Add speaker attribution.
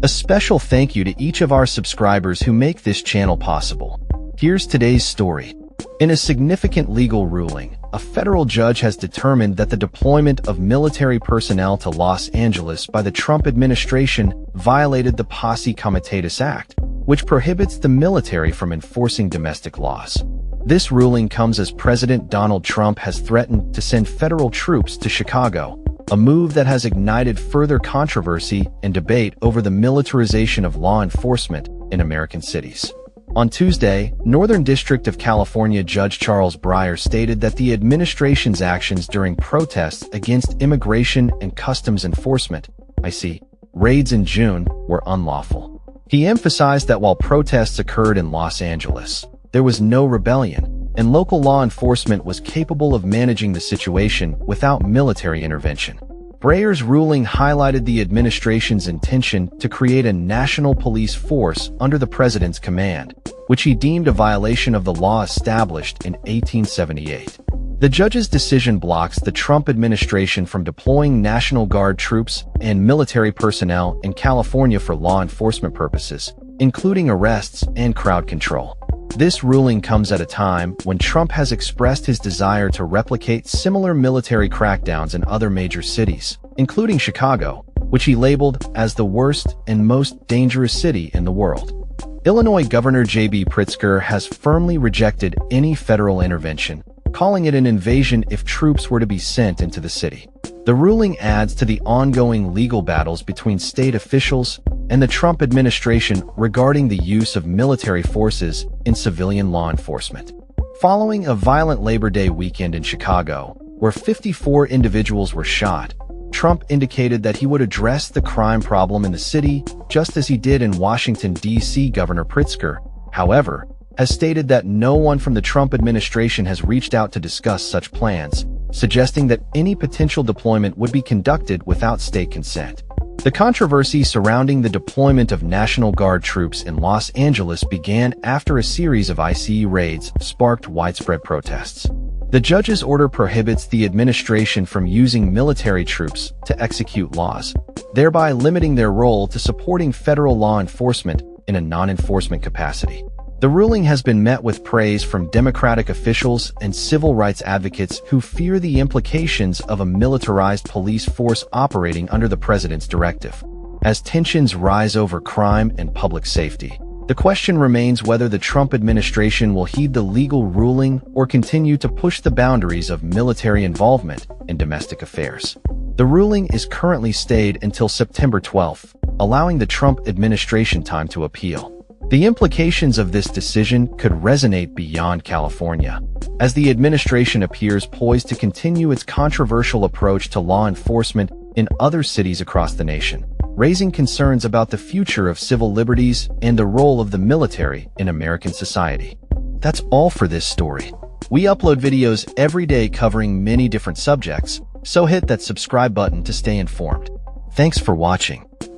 Speaker 1: A special thank you to each of our subscribers who make this channel possible. Here's today's story. In a significant legal ruling, a federal judge has determined that the deployment of military personnel to Los Angeles by the Trump administration violated the Posse Comitatus Act, which prohibits the military from enforcing domestic laws. This ruling comes as President Donald Trump has threatened to send federal troops to Chicago, a move that has ignited further controversy and debate over the militarization of law enforcement in American cities. On Tuesday, Northern District of California Judge Charles Breyer stated that the administration's actions during protests against Immigration and Customs Enforcement (ICE) raids in June were unlawful. He emphasized that while protests occurred in Los Angeles, there was no rebellion, and local law enforcement was capable of managing the situation without military intervention. Breyer's ruling highlighted the administration's intention to create a national police force under the president's command, which he deemed a violation of the law established in 1878. The judge's decision blocks the Trump administration from deploying National Guard troops and military personnel in California for law enforcement purposes, including arrests and crowd control. This ruling comes at a time when Trump has expressed his desire to replicate similar military crackdowns in other major cities, including Chicago, which he labeled as the worst and most dangerous city in the world. Illinois Governor J.B. Pritzker has firmly rejected any federal intervention, calling it an invasion if troops were to be sent into the city. The ruling adds to the ongoing legal battles between state officials and the Trump administration regarding the use of military forces in civilian law enforcement. Following a violent Labor Day weekend in Chicago, where 54 individuals were shot, Trump indicated that he would address the crime problem in the city, just as he did in Washington, D.C. Governor Pritzker, however, has stated that no one from the Trump administration has reached out to discuss such plans, suggesting that any potential deployment would be conducted without state consent. The controversy surrounding the deployment of National Guard troops in Los Angeles began after a series of ICE raids sparked widespread protests. The judge's order prohibits the administration from using military troops to execute laws, thereby limiting their role to supporting federal law enforcement in a non-enforcement capacity. The ruling has been met with praise from Democratic officials and civil rights advocates who fear the implications of a militarized police force operating under the president's directive. As tensions rise over crime and public safety, the question remains whether the Trump administration will heed the legal ruling or continue to push the boundaries of military involvement in domestic affairs. The ruling is currently stayed until September 12th, allowing the Trump administration time to appeal. The implications of this decision could resonate beyond California, as the administration appears poised to continue its controversial approach to law enforcement in other cities across the nation, raising concerns about the future of civil liberties and the role of the military in American society. That's all for this story. We upload videos every day covering many different subjects, so hit that subscribe button to stay informed. Thanks for watching.